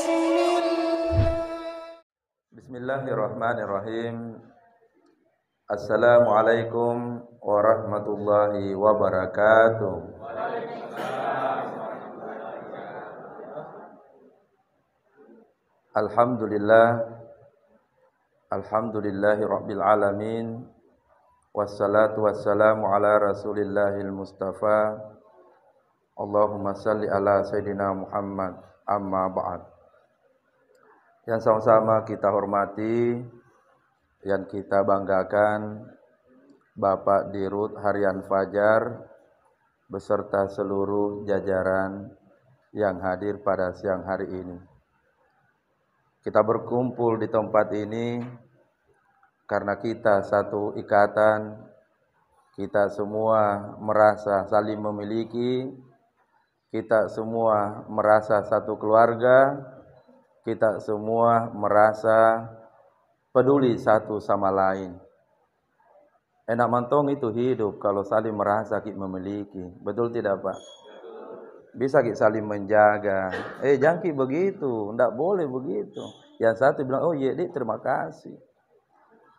Bismillahirrahmanirrahim. Assalamualaikum warahmatullahi wabarakatuh. Alhamdulillahi rabbil alamin. Wassalatu wassalamu ala rasulillahil mustafa. Allahumma salli ala sayyidina Muhammad. Amma ba'd. Yang sama-sama kita hormati, yang kita banggakan, Bapak Dirut Harian Fajar beserta seluruh jajaran yang hadir pada siang hari ini. Kita berkumpul di tempat ini karena kita satu ikatan, kita semua merasa saling memiliki, kita semua merasa satu keluarga, kita semua merasa peduli satu sama lain. Enak mantong itu hidup kalau saling merasa kita memiliki. Betul tidak, Pak? Bisa kita saling menjaga. Jangan kita begitu, tidak boleh begitu. Yang satu bilang, oh iya, Dik, terima kasih.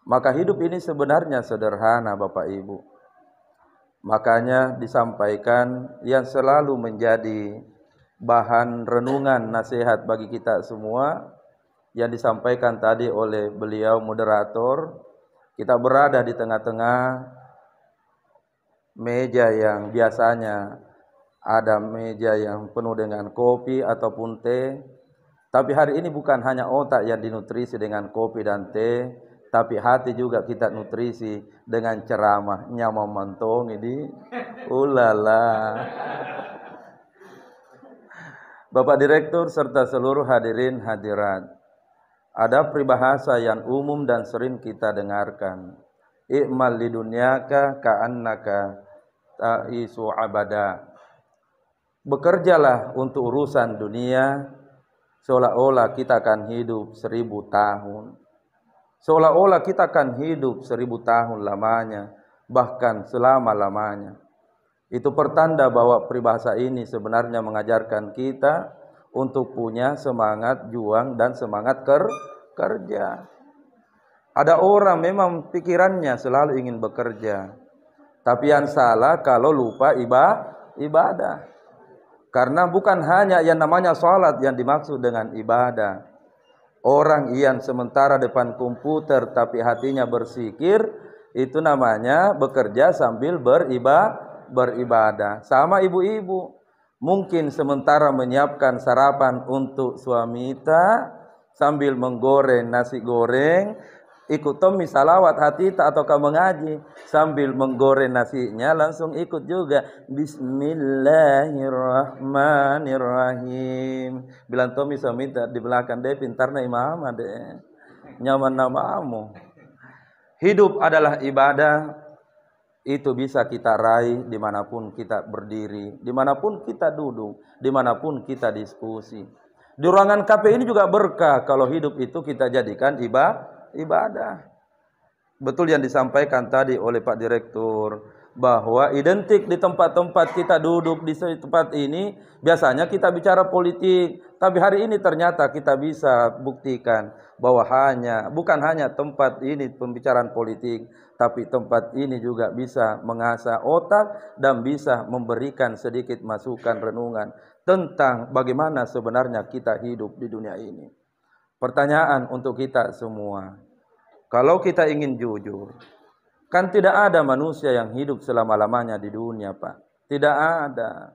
Maka hidup ini sebenarnya sederhana, Bapak Ibu. Makanya disampaikan yang selalu menjadi bahan renungan nasihat bagi kita semua yang disampaikan tadi oleh beliau moderator. Kita berada di tengah-tengah meja yang biasanya ada meja yang penuh dengan kopi ataupun teh. Tapi hari ini bukan hanya otak yang dinutrisi dengan kopi dan teh, tapi hati juga kita nutrisi dengan ceramah nyaman mantong ini. Ulala. Bapak Direktur serta seluruh hadirin hadirat, ada peribahasa yang umum dan sering kita dengarkan. I'mal lidunyaka ka'annaka ta'isu abada. Bekerjalah untuk urusan dunia seolah-olah kita akan hidup 1000 tahun. Seolah-olah kita akan hidup 1000 tahun lamanya, bahkan selama-lamanya. Itu pertanda bahwa peribahasa ini sebenarnya mengajarkan kita untuk punya semangat juang dan semangat kerja. Ada orang memang pikirannya selalu ingin bekerja, tapi yang salah kalau lupa ibadah. Karena bukan hanya yang namanya sholat yang dimaksud dengan ibadah. Orang yang sementara depan komputer tapi hatinya bersikir, itu namanya bekerja sambil beribadah. Sama ibu-ibu, mungkin sementara menyiapkan sarapan untuk suamita sambil menggoreng nasi goreng, ikut tomi salawat hati tak ataukah mengaji sambil menggoreng nasinya langsung ikut juga Bismillahirrahmanirrahim. Bilang tomi suamita di belakang deh pintarnya imam deh, nyaman namamu. Hidup adalah ibadah. Itu bisa kita raih dimanapun kita berdiri, dimanapun kita duduk, dimanapun kita diskusi. Di ruangan kafe ini juga berkah kalau hidup itu kita jadikan ibadah. Betul yang disampaikan tadi oleh Pak Direktur, bahwa identik di tempat-tempat kita duduk di tempat ini, biasanya kita bicara politik. Tapi hari ini ternyata kita bisa buktikan bahwa bukan hanya tempat ini pembicaraan politik, tapi tempat ini juga bisa mengasah otak dan bisa memberikan sedikit masukan renungan tentang bagaimana sebenarnya kita hidup di dunia ini. Pertanyaan untuk kita semua, kalau kita ingin jujur, kan tidak ada manusia yang hidup selama-lamanya di dunia, Pak. Tidak ada.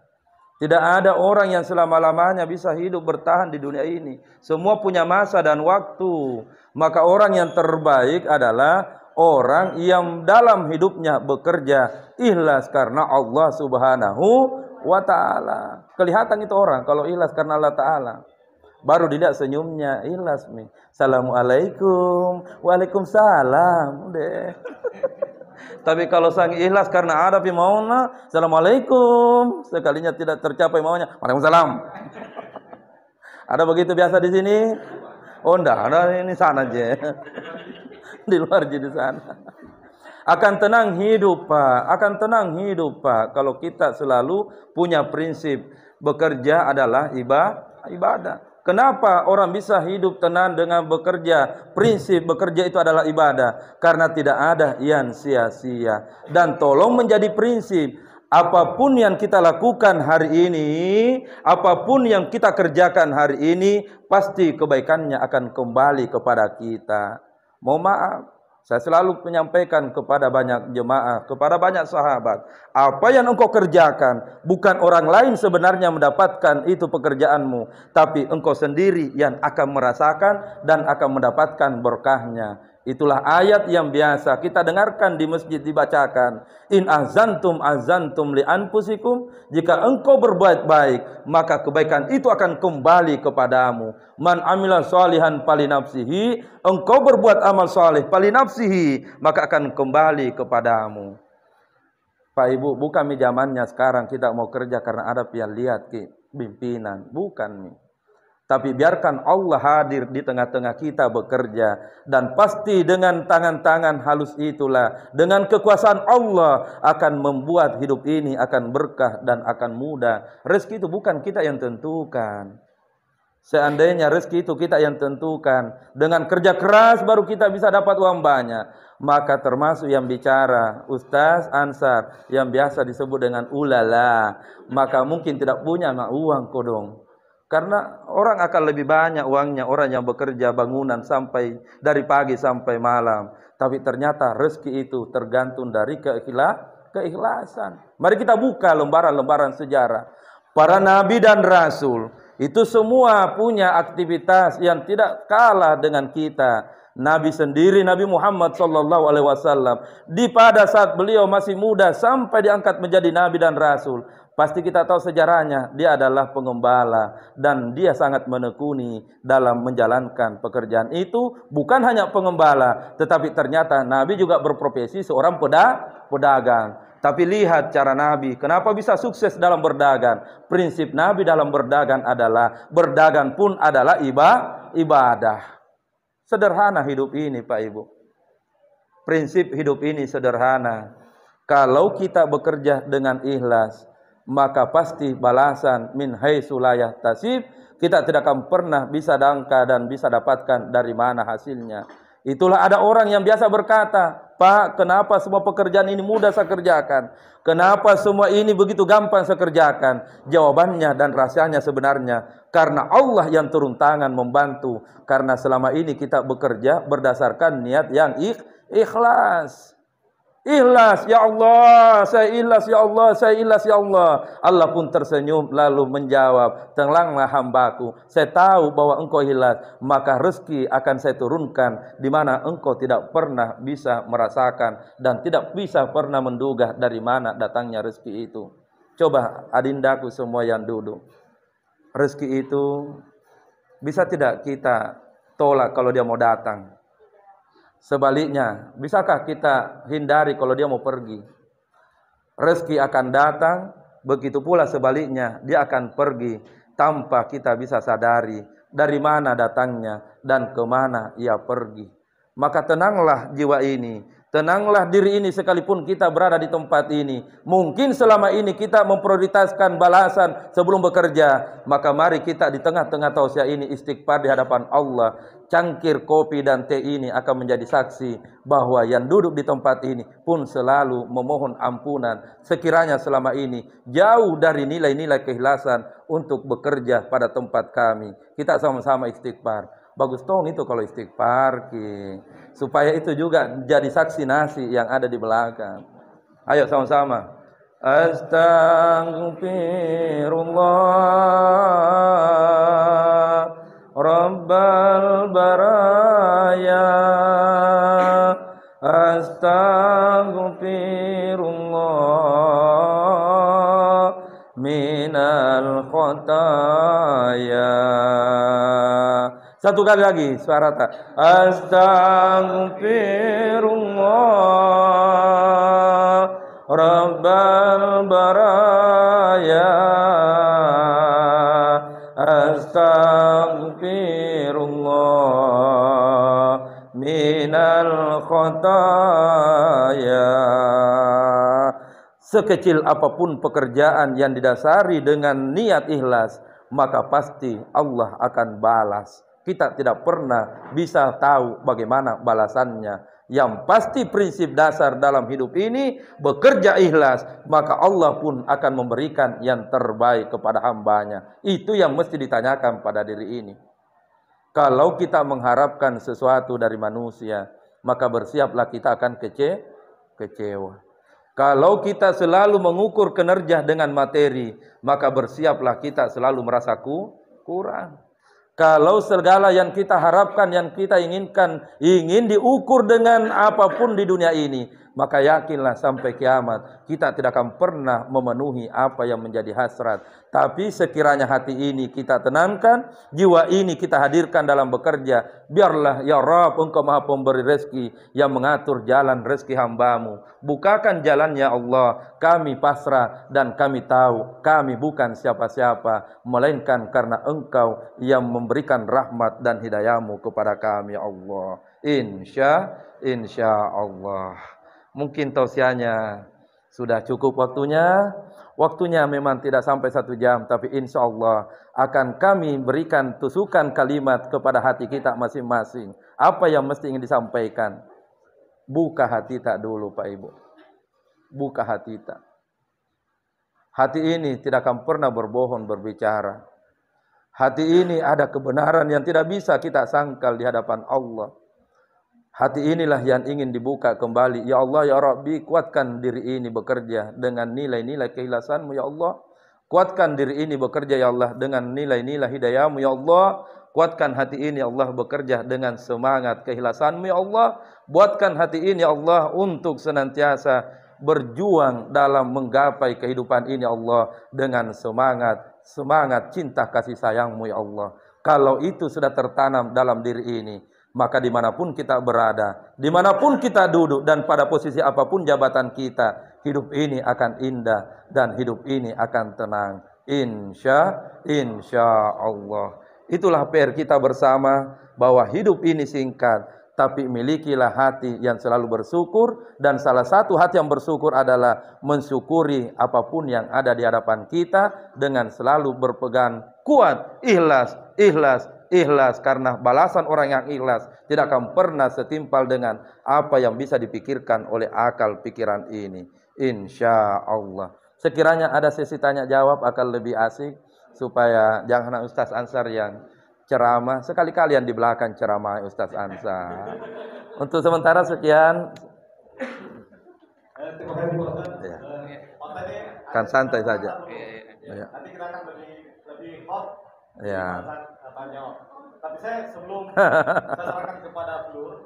Tidak ada orang yang selama-lamanya bisa hidup bertahan di dunia ini. Semua punya masa dan waktu. Maka orang yang terbaik adalah orang yang dalam hidupnya bekerja ikhlas karena Allah Subhanahu wa ta'ala. Kelihatan itu orang kalau ikhlas karena Allah Ta'ala. Baru dilihat senyumnya ikhlas nih. Assalamualaikum. Waalaikumsalam. Deh. Tapi kalau sang ikhlas karena ada maunya, Assalamualaikum. Sekalinya tidak tercapai maunya, Waalaikumsalam. Ada begitu biasa di sini? Oh enggak, ada ini sana aja. Di luar di sana. Akan tenang hidup, Pak. Akan tenang hidup, Pak. Kalau kita selalu punya prinsip bekerja adalah ibadah. Kenapa orang bisa hidup tenang dengan bekerja? Prinsip bekerja itu adalah ibadah. Karena tidak ada yang sia-sia. Dan tolong menjadi prinsip. Apapun yang kita lakukan hari ini, apapun yang kita kerjakan hari ini, pasti kebaikannya akan kembali kepada kita. Mohon maaf, saya selalu menyampaikan kepada banyak jemaah, kepada banyak sahabat, apa yang engkau kerjakan, bukan orang lain sebenarnya mendapatkan itu pekerjaanmu, tapi engkau sendiri yang akan merasakan dan akan mendapatkan berkahnya. Itulah ayat yang biasa kita dengarkan di masjid dibacakan. In azantum li anfusikum, jika engkau berbuat baik, maka kebaikan itu akan kembali kepadamu. Man amila shalihan falinafsihi, engkau berbuat amal saleh falinafsihi, maka akan kembali kepadamu. Pak Ibu, bukan zamannya sekarang kita mau kerja karena ada yang lihat ke pimpinan, bukan nih. Tapi biarkan Allah hadir di tengah-tengah kita bekerja. Dan pasti dengan tangan-tangan halus itulah, dengan kekuasaan Allah akan membuat hidup ini akan berkah dan akan mudah. Rezeki itu bukan kita yang tentukan. Seandainya rezeki itu kita yang tentukan, dengan kerja keras baru kita bisa dapat uang banyak. Maka termasuk yang bicara Ustaz Ansar yang biasa disebut dengan ulala, maka mungkin tidak punya uang kodong. Karena orang akan lebih banyak uangnya orang yang bekerja bangunan sampai dari pagi sampai malam. Tapi ternyata rezeki itu tergantung dari keikhlasan. Mari kita buka lembaran-lembaran sejarah. Para nabi dan rasul itu semua punya aktivitas yang tidak kalah dengan kita. Nabi sendiri, Nabi Muhammad SAW, pada saat beliau masih muda sampai diangkat menjadi nabi dan rasul. Pasti kita tahu sejarahnya, dia adalah pengembala dan dia sangat menekuni dalam menjalankan pekerjaan itu. Bukan hanya pengembala, tetapi ternyata Nabi juga berprofesi seorang pedagang. Tapi lihat cara Nabi, kenapa bisa sukses dalam berdagang? Prinsip Nabi dalam berdagang adalah, berdagang pun adalah ibadah. Sederhana hidup ini Pak Ibu. Prinsip hidup ini sederhana. Kalau kita bekerja dengan ikhlas, maka pasti balasan min haitsu la yahtasib, kita tidak akan pernah bisa dangka dan bisa dapatkan dari mana hasilnya. Itulah ada orang yang biasa berkata, Pak, kenapa semua pekerjaan ini mudah saya kerjakan? Kenapa semua ini begitu gampang saya kerjakan? Jawabannya dan rahasianya sebenarnya karena Allah yang turun tangan membantu. Karena selama ini kita bekerja berdasarkan niat yang ikhlas. Ikhlas, ya Allah, saya ikhlas ya Allah, saya ikhlas ya Allah. Allah pun tersenyum lalu menjawab, tenanglah hambaku, saya tahu bahwa engkau ikhlas, maka rezeki akan saya turunkan di mana engkau tidak pernah bisa merasakan dan tidak bisa pernah menduga dari mana datangnya rezeki itu. Coba adindaku semua yang duduk, rezeki itu bisa tidak kita tolak kalau dia mau datang? Sebaliknya, bisakah kita hindari kalau dia mau pergi? Rezeki akan datang, begitu pula sebaliknya, dia akan pergi tanpa kita bisa sadari dari mana datangnya dan kemana ia pergi. Maka tenanglah jiwa ini, tenanglah diri ini sekalipun kita berada di tempat ini. Mungkin selama ini kita memprioritaskan balasan sebelum bekerja. Maka mari kita di tengah-tengah tausiah ini istighfar di hadapan Allah. Cangkir kopi dan teh ini akan menjadi saksi bahwa yang duduk di tempat ini pun selalu memohon ampunan. Sekiranya selama ini jauh dari nilai-nilai keikhlasan untuk bekerja pada tempat kami. Kita sama-sama istighfar. Bagus dong itu kalau istighfar, supaya itu juga jadi saksi nasi yang ada di belakang. Ayo sama-sama. Astaghfirullah Rabbal baraya. Astaghfirullah minal khotaya. Satu kali lagi suara tak. Astaghfirullah Rabbal baraya. Astaghfirullah minal khotaya. Sekecil apapun pekerjaan yang didasari dengan niat ikhlas, maka pasti Allah akan balas. Kita tidak pernah bisa tahu bagaimana balasannya. Yang pasti prinsip dasar dalam hidup ini, bekerja ikhlas, maka Allah pun akan memberikan yang terbaik kepada hambanya. Itu yang mesti ditanyakan pada diri ini. Kalau kita mengharapkan sesuatu dari manusia, maka bersiaplah kita akan kecewa. Kalau kita selalu mengukur kinerja dengan materi, maka bersiaplah kita selalu merasa kurang. Kalau segala yang kita harapkan, yang kita inginkan, ingin diukur dengan apapun di dunia ini, maka yakinlah sampai kiamat kita tidak akan pernah memenuhi apa yang menjadi hasrat. Tapi sekiranya hati ini kita tenangkan, jiwa ini kita hadirkan dalam bekerja, biarlah ya Rabb, Engkau Maha Pemberi rezeki yang mengatur jalan rezeki hambamu. Bukakan jalannya Allah, kami pasrah dan kami tahu kami bukan siapa-siapa, melainkan karena Engkau yang memberikan rahmat dan hidayahmu kepada kami ya Allah. Insya Allah. Mungkin tausiahnya sudah cukup waktunya. Waktunya memang tidak sampai 1 jam, tapi insya Allah akan kami berikan tusukan kalimat kepada hati kita masing-masing. Apa yang mesti ingin disampaikan? Buka hati tak dulu Pak Ibu. Buka hati tak. Hati ini tidak akan pernah berbohong berbicara. Hati ini ada kebenaran yang tidak bisa kita sangkal di hadapan Allah. Hati inilah yang ingin dibuka kembali. Ya Allah, ya Rabbi, kuatkan diri ini bekerja dengan nilai-nilai keikhlasan-Mu, ya Allah. Kuatkan diri ini bekerja, ya Allah, dengan nilai-nilai hidayah-Mu, ya Allah. Kuatkan hati ini, ya Allah, bekerja dengan semangat keikhlasan-Mu, ya Allah. Buatkan hati ini, ya Allah, untuk senantiasa berjuang dalam menggapai kehidupan ini, ya Allah, dengan semangat cinta kasih sayang-Mu, ya Allah. Kalau itu sudah tertanam dalam diri ini, maka dimanapun kita berada, dimanapun kita duduk, dan pada posisi apapun jabatan kita, hidup ini akan indah dan hidup ini akan tenang. Insya Allah. Itulah PR kita bersama, bahwa hidup ini singkat, tapi milikilah hati yang selalu bersyukur. Dan salah satu hati yang bersyukur adalah mensyukuri apapun yang ada di hadapan kita, dengan selalu berpegang kuat, ikhlas, karena balasan orang yang ikhlas tidak akan pernah setimpal dengan apa yang bisa dipikirkan oleh akal pikiran ini. Insya Allah. Sekiranya ada sesi tanya jawab akan lebih asik, supaya jangan Ustaz Ansar yang ceramah, sekali-kali yang di belakang ceramah Ustaz Ansar. Untuk sementara sekian. Terima kasih Pak Ustaz. Ya. Kan santai saja. Ya. Nanti kita akan lebih hot. Ya. Tanya. Tapi saya sebelum saya serahkan kepada Flur,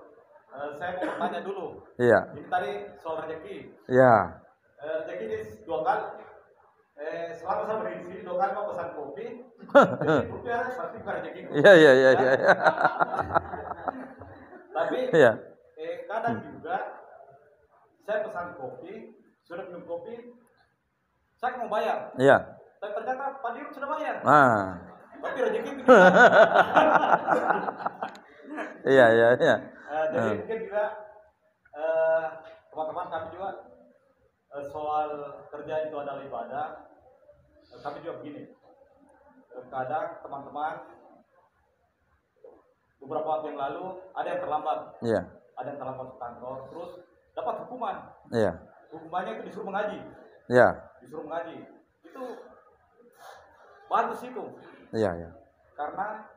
saya mau bertanya dulu. Iya. Ini tadi soal rezeki. Iya. Rezeki ini 2 kali. Selama saya berdiri di sini 2 kali mau pesan kopi. Jadi rupiah pasti bukan rezeki. Iya. Tapi Iya. Kadang juga saya pesan kopi, sudah minum kopi, saya mau bayar. Iya. Tapi ternyata Pak Dirut sudah bayar. Tapi rezeki begitu. Iya. Jadi mungkin juga teman-teman kami juga soal kerja itu adalah ibadah. Kami juga begini. Kadang teman-teman beberapa waktu yang lalu ada yang terlambat. Iya. Ada yang terlambat ke kantor, terus dapat hukuman. Iya. Hukumannya itu disuruh mengaji. Iya. Disuruh mengaji. Itu bagus itu. Iya. Karena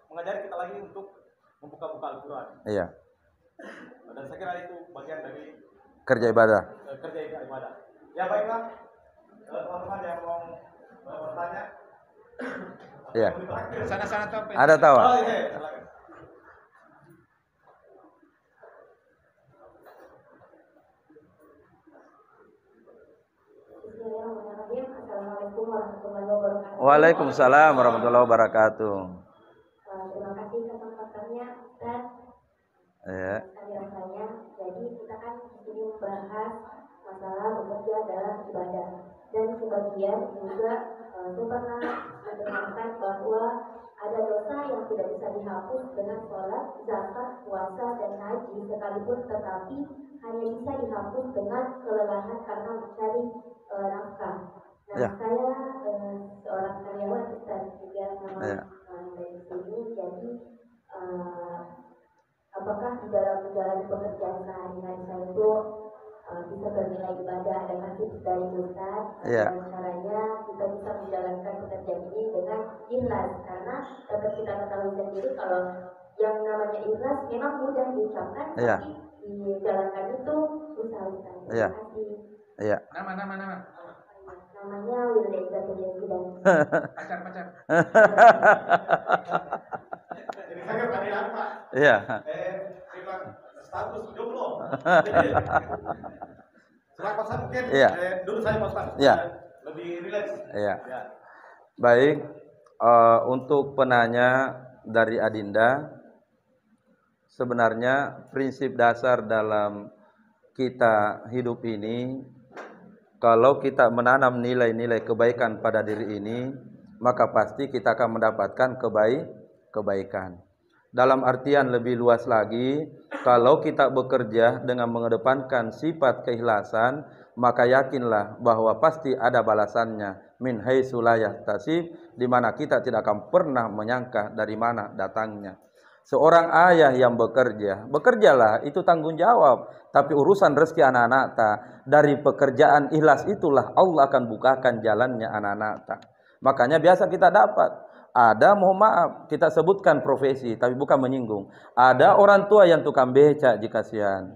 mengajari kita lagi untuk membuka-buka Al-Quran. Iya. Dan saya kira itu bagian dari kerja ibadah. Ya baiklah, teman-teman yang mau bertanya. Iya. Sana-sana tahu. Ada tahu. Oh iya. Silakan. Waalaikumsalam warahmatullahi wabarakatuh. Terima kasih kesempatannya dan rasanya. Jadi kita kan di sini membahas masalah bekerja dalam ibadah, dan sebagian juga pernah mendengarkan bahwa ada dosa yang tidak bisa dihapus dengan sholat, zakat, puasa, dan haji sekalipun, tetapi hanya bisa dihapus dengan kelelahan karena mencari nafkah. Nah, saya seorang karyawan Ustaz juga sama dari sini, jadi apakah di dalam menjalani pekerjaan sehari-hari saya itu bisa bernilai ibadah dan nasib dari Ustaz? Dan caranya kita bisa menjalankan pekerjaan ini dengan ikhlas, karena dapat kita ketahui sendiri kalau yang namanya ikhlas memang mudah diucapkan, tapi dijalankan itu susah Ustaz. Terima kasih. Nama. Namanya Wilda Izzatulia Sudan. Pacar. Jadi saya keadilan Pak. Iya. Status jomblo. Setelah kosan mungkin dulu saya kosan. Lebih rileks. Iya. Baik, untuk penanya dari Adinda, sebenarnya prinsip dasar dalam kita hidup ini, kalau kita menanam nilai-nilai kebaikan pada diri ini, maka pasti kita akan mendapatkan kebaikan. Dalam artian lebih luas lagi, kalau kita bekerja dengan mengedepankan sifat keikhlasan, maka yakinlah bahwa pasti ada balasannya. Min haitsu la yahtasib, di mana kita tidak akan pernah menyangka dari mana datangnya. Seorang ayah yang bekerjalah, itu tanggung jawab. Tapi urusan rezeki anak-anak dari pekerjaan ikhlas itulah Allah akan bukakan jalannya anak-anak. Makanya biasa kita dapat. Ada, mohon maaf, kita sebutkan profesi, tapi bukan menyinggung. Ada orang tua yang tukang becak jika kasihan.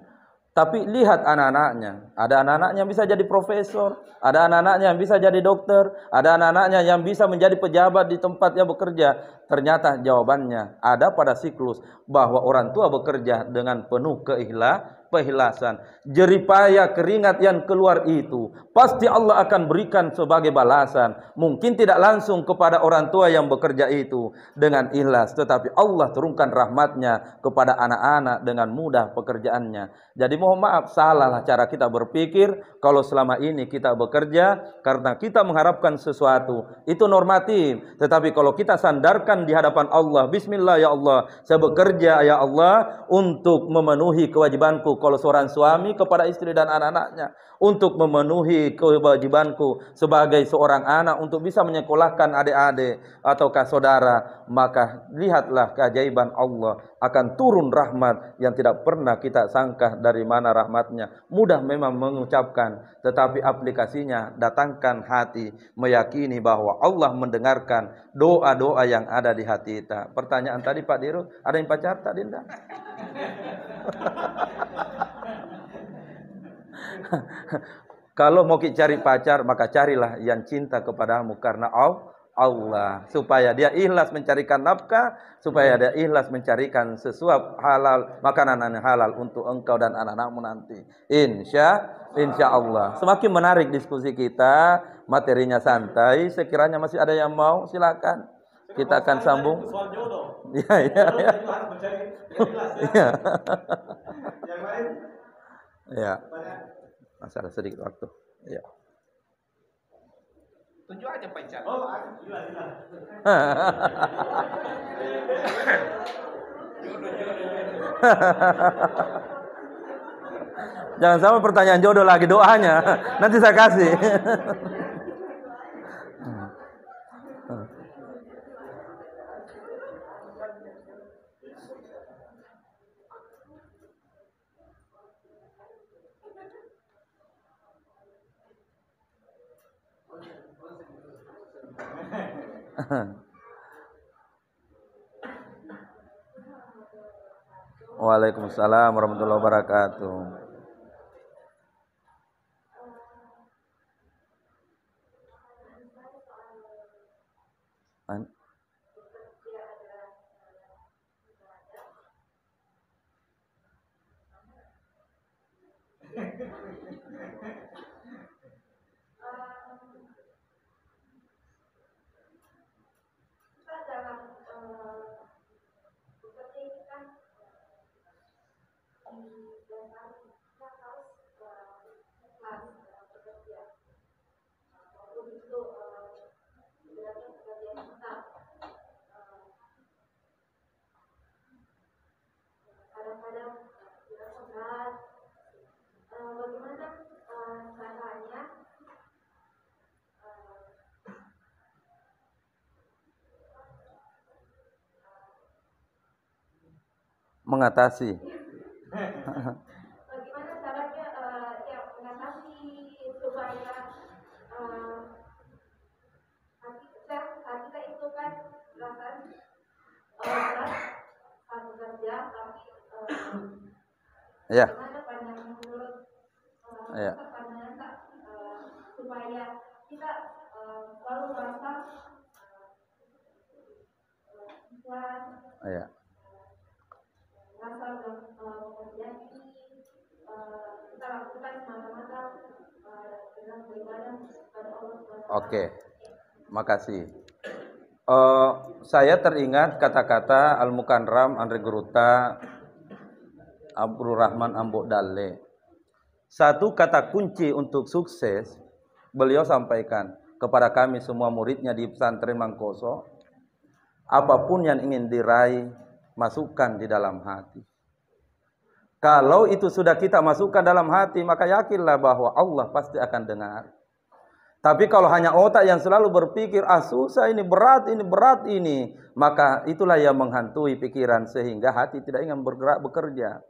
Tapi lihat anak-anaknya. Ada anak-anaknya yang bisa jadi profesor, ada anak-anaknya yang bisa jadi dokter, ada anak-anaknya yang bisa menjadi pejabat di tempatnya bekerja. Ternyata jawabannya ada pada siklus bahwa orang tua bekerja dengan penuh keikhlasan. Jeripaya keringat yang keluar itu pasti Allah akan berikan sebagai balasan. Mungkin tidak langsung kepada orang tua yang bekerja itu dengan ikhlas, tetapi Allah turunkan rahmatnya kepada anak-anak dengan mudah pekerjaannya. Jadi mohon maaf, salahlah cara kita berpikir kalau selama ini kita bekerja karena kita mengharapkan sesuatu. Itu normatif. Tetapi kalau kita sandarkan di hadapan Allah, bismillah ya Allah, saya bekerja ya Allah untuk memenuhi kewajibanku kalau seorang suami kepada istri dan anak-anaknya, untuk memenuhi kewajibanku sebagai seorang anak untuk bisa menyekolahkan adik-adik ataukah saudara, maka lihatlah keajaiban Allah, akan turun rahmat yang tidak pernah kita sangka dari mana rahmatnya. Mudah memang mengucapkan, tetapi aplikasinya datangkan hati, meyakini bahwa Allah mendengarkan doa-doa yang ada di hati kita. Pertanyaan tadi Pak Dirut, ada yang pacar tak Dinda? Kalau mau cari pacar, maka carilah yang cinta kepadamu karena Allah, supaya dia ikhlas mencarikan nafkah, supaya dia ikhlas mencarikan sesuap halal, makanan halal untuk engkau dan anak-anakmu nanti. Insya Allah. Semakin menarik diskusi kita, materinya santai. Sekiranya masih ada yang mau, silakan. Kita akan sambung. Iya. Yang lain? Ya. Masih ada sedikit waktu. Ya. Tunjuk aja pacar. Oh, gila. Jangan sampai pertanyaan jodoh lagi doanya. Nanti saya kasih. Waalaikumsalam warahmatullahi wabarakatuh. Kadang-kadang tidak sehat. Bagaimana mengatasi. Bagaimana caranya yang mengatasi supaya kita itu kan perasaan berat saat bekerja, tapi bagaimana pandangan menurut pandangan supaya kita selalu merasa ikhlas, merasa pekerjaan ini kita lakukan semata-mata dengan beribadah kepada Allah SWT. Oke, makasih. Saya teringat kata-kata Al-Mukarram Andre Guruta Abdul Rahman Ambok Dalle. Satu kata kunci untuk sukses beliau sampaikan kepada kami semua muridnya di pesantren Mangkoso, apapun yang ingin diraih masukkan di dalam hati. Kalau itu sudah kita masukkan dalam hati, maka yakinlah bahwa Allah pasti akan dengar. Tapi kalau hanya otak yang selalu berpikir, susah ini, berat ini, maka itulah yang menghantui pikiran sehingga hati tidak ingin bergerak bekerja.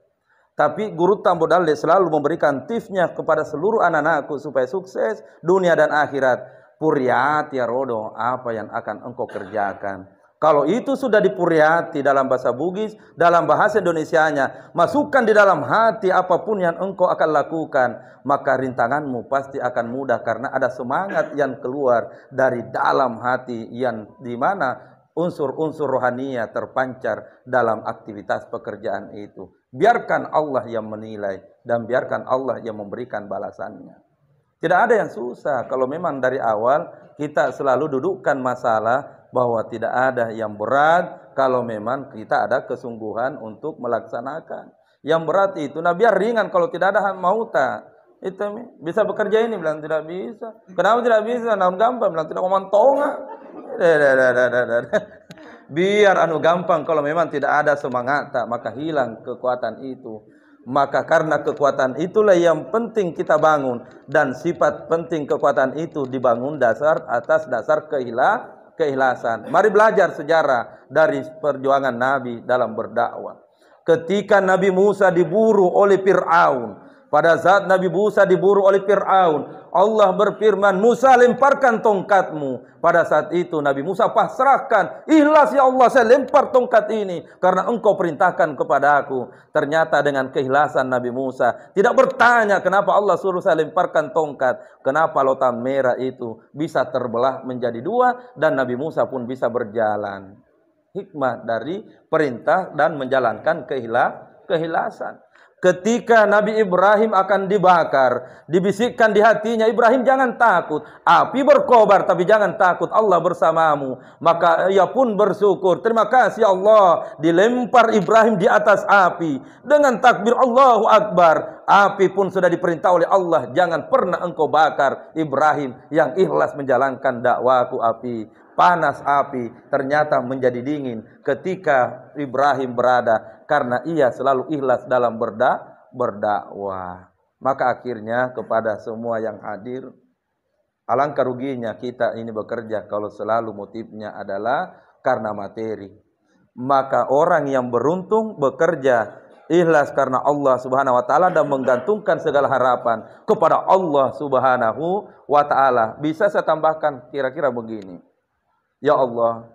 Tapi Guru Tambo Dalle selalu memberikan tipsnya kepada seluruh anak-anakku supaya sukses dunia dan akhirat. Puriati ya rodo, apa yang akan engkau kerjakan. Kalau itu sudah dipuriati dalam bahasa Bugis, dalam bahasa Indonesianya, masukkan di dalam hati apapun yang engkau akan lakukan, maka rintanganmu pasti akan mudah karena ada semangat yang keluar dari dalam hati yang dimana unsur-unsur rohania terpancar dalam aktivitas pekerjaan itu. Biarkan Allah yang menilai dan biarkan Allah yang memberikan balasannya. Tidak ada yang susah kalau memang dari awal kita selalu dudukkan masalah bahwa tidak ada yang berat kalau memang kita ada kesungguhan untuk melaksanakan. Yang berat itu, nah biar ringan kalau tidak ada mauta. Itu bisa bekerja ini, bilang tidak bisa. Kenapa tidak bisa? Nah gampang, bilang tidak ngomong tonga. Biar gampang kalau memang tidak ada semangat, maka hilang kekuatan itu. Maka karena kekuatan itulah yang penting kita bangun. Dan sifat penting kekuatan itu dibangun atas dasar keikhlasan. Mari belajar sejarah dari perjuangan Nabi dalam berdakwah. Ketika Nabi Musa diburu oleh Fir'aun, pada saat Nabi Musa diburu oleh Fir'aun, Allah berfirman, Musa lemparkan tongkatmu. Pada saat itu Nabi Musa pasrahkan, ikhlas ya Allah saya lempar tongkat ini karena engkau perintahkan kepada aku. Ternyata dengan keikhlasan Nabi Musa tidak bertanya kenapa Allah suruh saya lemparkan tongkat, kenapa lautan merah itu bisa terbelah menjadi dua dan Nabi Musa pun bisa berjalan. Hikmah dari perintah dan menjalankan keikhlasan. Ketika Nabi Ibrahim akan dibakar, dibisikkan di hatinya, Ibrahim jangan takut, api berkobar tapi jangan takut, Allah bersamamu. Maka ia pun bersyukur, terima kasih Allah, dilempar Ibrahim di atas api dengan takbir Allahu Akbar. Api pun sudah diperintah oleh Allah, jangan pernah engkau bakar Ibrahim yang ikhlas menjalankan dakwaku api. Panas api ternyata menjadi dingin ketika Ibrahim berada karena ia selalu ikhlas dalam berdakwah. Maka akhirnya kepada semua yang hadir, alangkah ruginya kita ini bekerja kalau selalu motifnya adalah karena materi. Maka orang yang beruntung bekerja ikhlas karena Allah Subhanahu wa taala dan menggantungkan segala harapan kepada Allah Subhanahu wa taala. Bisa saya tambahkan kira-kira begini. Ya Allah,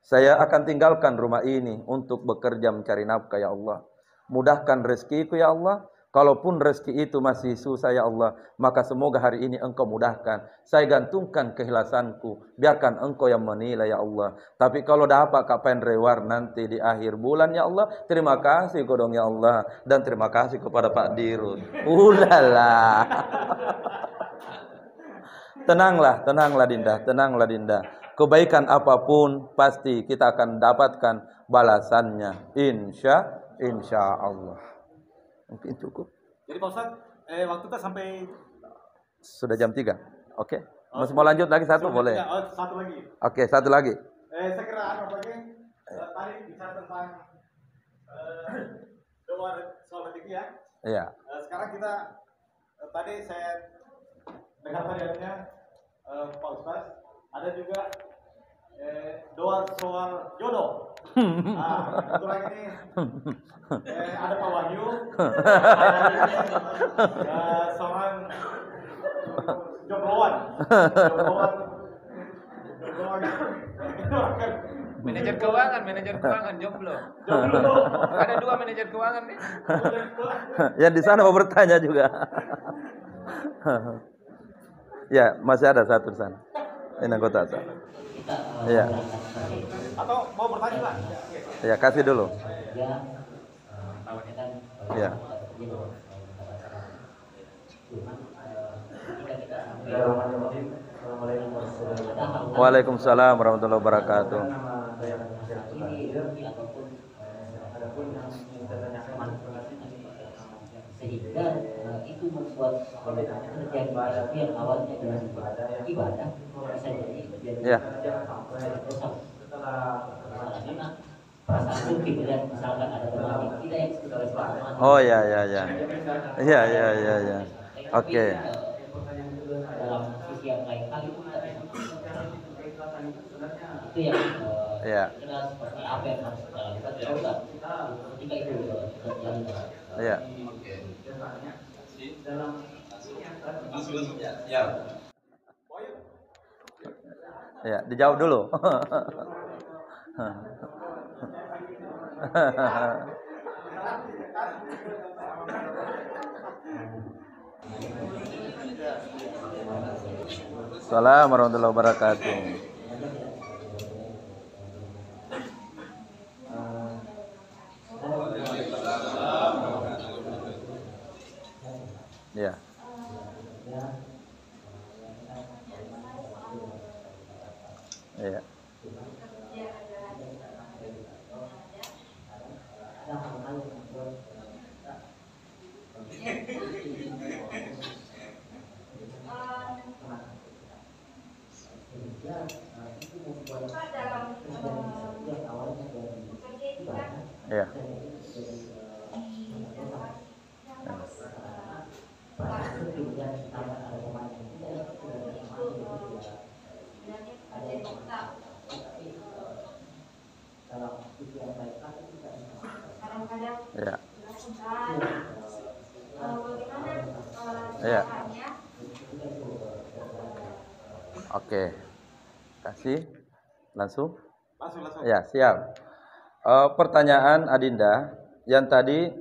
saya akan tinggalkan rumah ini untuk bekerja mencari nafkah ya Allah. Mudahkan rezekiku ya Allah. Kalaupun rezeki itu masih susah ya Allah, maka semoga hari ini engkau mudahkan. Saya gantungkan keikhlasanku, biarkan engkau yang menilai ya Allah. Tapi kalau dapat kapan reward nanti di akhir bulan ya Allah, terima kasih kodong ya Allah. Dan terima kasih kepada Pak Dirut. Ulala. Tenanglah Dinda. Kebaikan apapun pasti kita akan dapatkan balasannya. Insya Allah. Mungkin cukup. Jadi Pak Ustadz, waktu kita sampai sudah jam 3. Oke. Masih mau lanjut lagi satu boleh? Satu lagi. Oke, satu lagi. Saya kira tadi bicara tentang doa soal rezeki ya. Iya. Sekarang kita tadi saya dengar tadi Pak Ustadz, ada juga Doa soal jodoh. Nah, kebetulan ini ada Pak Wahyu, seorang jombloan. Manajer keuangan jomblo. Ada 2 manajer keuangan nih. Yang di sana mau bertanya juga. Ya, masih ada satu di sana. Ini anggota sana. Iya. Atau mau bertanya lah? Ya, kasih dulu. Ya. Waalaikumsalam warahmatullahi wabarakatuh. Sehingga itu membuat kerjaan ibadah yang awalnya dengan ibadah bisa jadi Ya. karena perasaan mungkin melihat misalkan ada teman yang tidak yang teman. Oh ya. Ya. Oke. Dalam sisi yang lain kali itu yang Ya. kira seperti apa yang harus kita lakukan coba ketika itu terjadi. Ya. Ya, dijawab dulu. Assalamualaikum warahmatullahi wabarakatuh. Ya. Ya. Ya. Ya. Ya. Oke. Kasih. Langsung. Ya, siap. Pertanyaan Adinda yang tadi,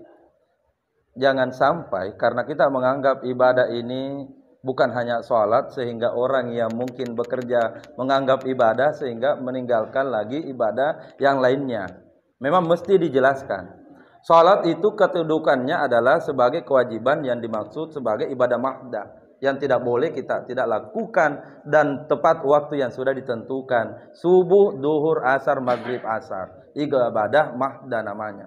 jangan sampai karena kita menganggap ibadah ini bukan hanya sholat sehingga orang yang mungkin bekerja menganggap ibadah sehingga meninggalkan lagi ibadah yang lainnya. Memang mesti dijelaskan. Sholat itu kedudukannya adalah sebagai kewajiban yang dimaksud sebagai ibadah mahdah, yang tidak boleh kita tidak lakukan dan tepat waktu yang sudah ditentukan. Subuh, duhur, asar, maghrib, asar. Ibadah mahdah namanya.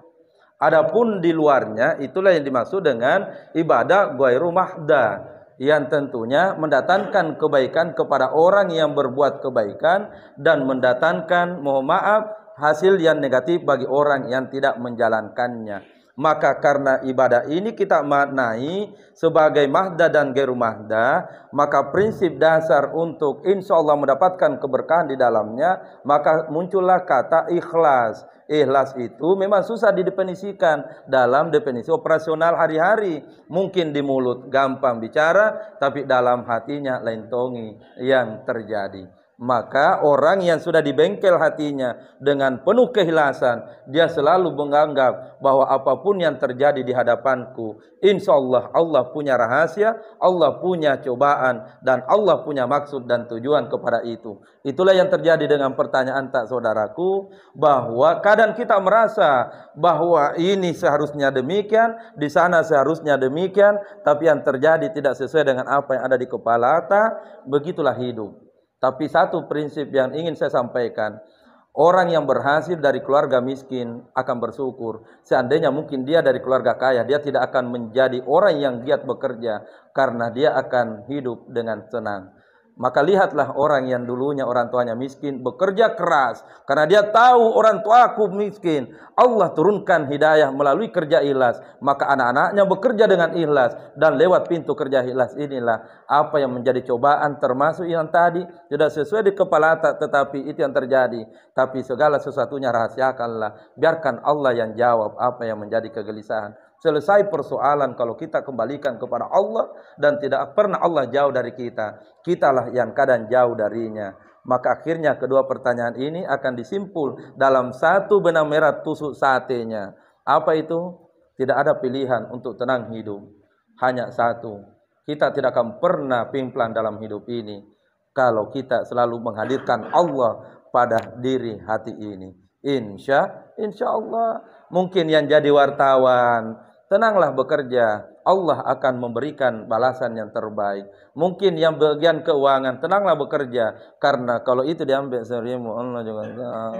Adapun di luarnya itulah yang dimaksud dengan ibadah ghairu mahdah, yang tentunya mendatangkan kebaikan kepada orang yang berbuat kebaikan dan mendatangkan, mohon maaf, hasil yang negatif bagi orang yang tidak menjalankannya. Maka karena ibadah ini kita maknai sebagai mahdah dan ghairu mahdah, maka prinsip dasar untuk insya Allah mendapatkan keberkahan di dalamnya, maka muncullah kata ikhlas. Ikhlas itu memang susah didefinisikan dalam definisi operasional hari-hari. Mungkin di mulut gampang bicara, tapi dalam hatinya lain tongi yang terjadi. Maka orang yang sudah dibengkel hatinya dengan penuh keikhlasan, dia selalu menganggap bahwa apapun yang terjadi di hadapanku, insya Allah Allah punya rahasia, Allah punya cobaan, dan Allah punya maksud dan tujuan kepada itu. Itulah yang terjadi dengan pertanyaan tak saudaraku, bahwa kadang kita merasa bahwa ini seharusnya demikian, di sana seharusnya demikian, tapi yang terjadi tidak sesuai dengan apa yang ada di kepala kita. Begitulah hidup. Tapi satu prinsip yang ingin saya sampaikan, orang yang berhasil dari keluarga miskin akan bersyukur. Seandainya mungkin dia dari keluarga kaya, dia tidak akan menjadi orang yang giat bekerja karena dia akan hidup dengan senang. Maka lihatlah orang yang dulunya orang tuanya miskin, bekerja keras. Karena dia tahu orang tuaku miskin. Allah turunkan hidayah melalui kerja ikhlas. Maka anak-anaknya bekerja dengan ikhlas. Dan lewat pintu kerja ikhlas inilah apa yang menjadi cobaan, termasuk yang tadi. Tidak sesuai di kepala tetapi itu yang terjadi. Tapi segala sesuatunya rahasiakanlah. Biarkan Allah yang jawab apa yang menjadi kegelisahan. Selesai persoalan kalau kita kembalikan kepada Allah dan tidak pernah Allah jauh dari kita. Kitalah yang kadang jauh darinya. Maka akhirnya kedua pertanyaan ini akan disimpul dalam satu benang merah tusuk satenya. Apa itu? Tidak ada pilihan untuk tenang hidup. Hanya satu. Kita tidak akan pernah pimplan dalam hidup ini kalau kita selalu menghadirkan Allah pada diri hati ini. Insya Allah. Mungkin yang jadi wartawan, tenanglah bekerja. Allah akan memberikan balasan yang terbaik. Mungkin yang bagian keuangan, tenanglah bekerja. Karena kalau itu diambil serimu, Allah juga tahu.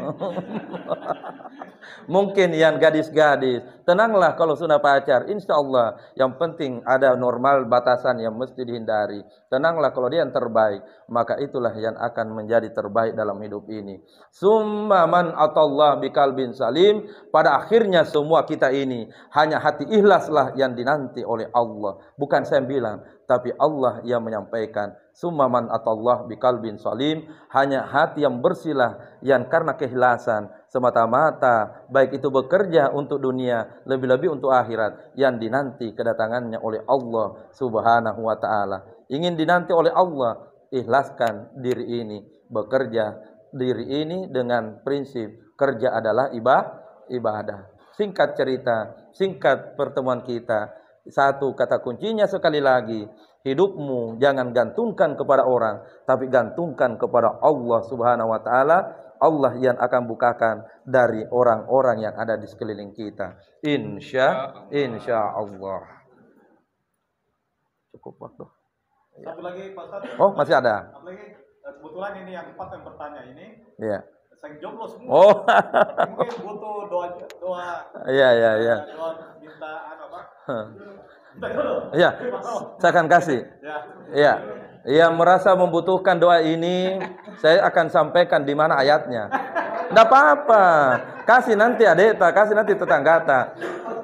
Mungkin yang gadis-gadis, tenanglah kalau sudah pacar. Insya Allah, yang penting ada normal batasan yang mesti dihindari. Tenanglah kalau dia yang terbaik. Maka itulah yang akan menjadi terbaik dalam hidup ini. Summa man atallah biqalbin salim. Pada akhirnya semua kita ini hanya hati ikhlaslah yang dinanti oleh Allah. Bukan saya bilang, tapi Allah yang menyampaikan. Summa man atallah biqalbin salim. Hanya hati yang bersihlah yang karena keikhlasan semata-mata, baik itu bekerja untuk dunia, lebih-lebih untuk akhirat, yang dinanti kedatangannya oleh Allah Subhanahu wa ta'ala. Ingin dinanti oleh Allah, ikhlaskan diri ini, bekerja diri ini dengan prinsip kerja adalah ibadah. Singkat cerita, singkat pertemuan kita, satu kata kuncinya sekali lagi, hidupmu jangan gantungkan kepada orang, tapi gantungkan kepada Allah Subhanahu wa ta'ala. Allah yang akan bukakan dari orang-orang yang ada di sekeliling kita. Insya Allah. Cukup waktu. Satu lagi Pak Ustaz. Oh, masih ada. Satu lagi, kebetulan ini yang 4 yang bertanya ini. Iya. Saya jomblo semua. Oh. Mungkin butuh doa. Iya. Doa minta apa? Minta dulu. Iya. Saya akan kasih. Iya. Yang merasa membutuhkan doa ini, saya akan sampaikan di mana ayatnya. Tidak apa-apa. Kasih nanti adekta, kasih nanti tetanggata.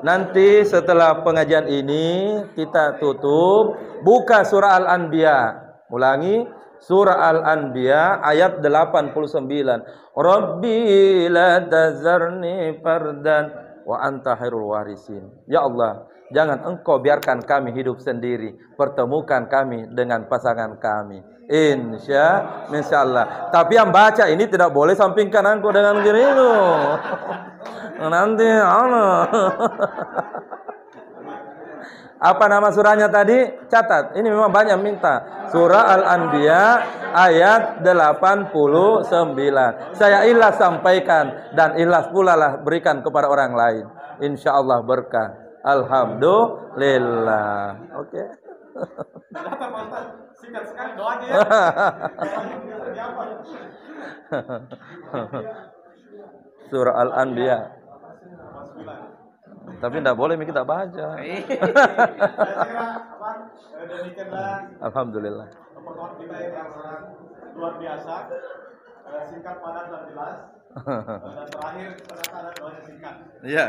Nanti setelah pengajian ini kita tutup, buka surah Al-Anbiya. Ulangi, surah Al-Anbiya ayat 89. Rabbi la tazarni fardan wa anta khairul warisin. Ya Allah, jangan engkau biarkan kami hidup sendiri. Pertemukan kami dengan pasangan kami. Insya Allah. Tapi yang baca ini tidak boleh samping kananku dengan kiriku. Nanti Allah. Apa nama surahnya tadi? Catat. Ini memang banyak minta. Surah Al-Anbiya ayat 89. Saya ikhlas sampaikan dan ikhlas pula lah berikan kepada orang lain. Insya Allah berkah. Alhamdulillah. Oke. Singkat sekali doanya. Surah Al-Anbiya. Tapi tidak boleh kita baca. Alhamdulillah. Pertemuan kita yang sangat luar biasa, singkat, padat dan jelas. Dan terakhir ada doanya singkat. Iya.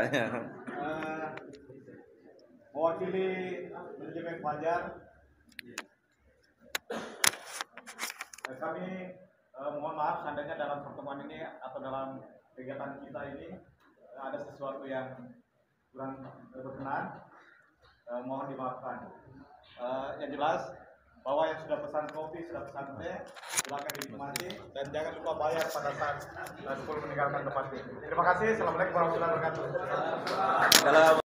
Mewakili manajemen Fajar, kami mohon maaf seandainya dalam pertemuan ini atau dalam kegiatan kita ini ada sesuatu yang kurang berkenan, mohon dimaafkan. Yang jelas bahwa yang sudah pesan kopi, sudah pesan teh, silakan dinikmati dan jangan lupa bayar pada saat Dukul meninggalkan tempat ini. Terima kasih. Assalamualaikum warahmatullahi wabarakatuh.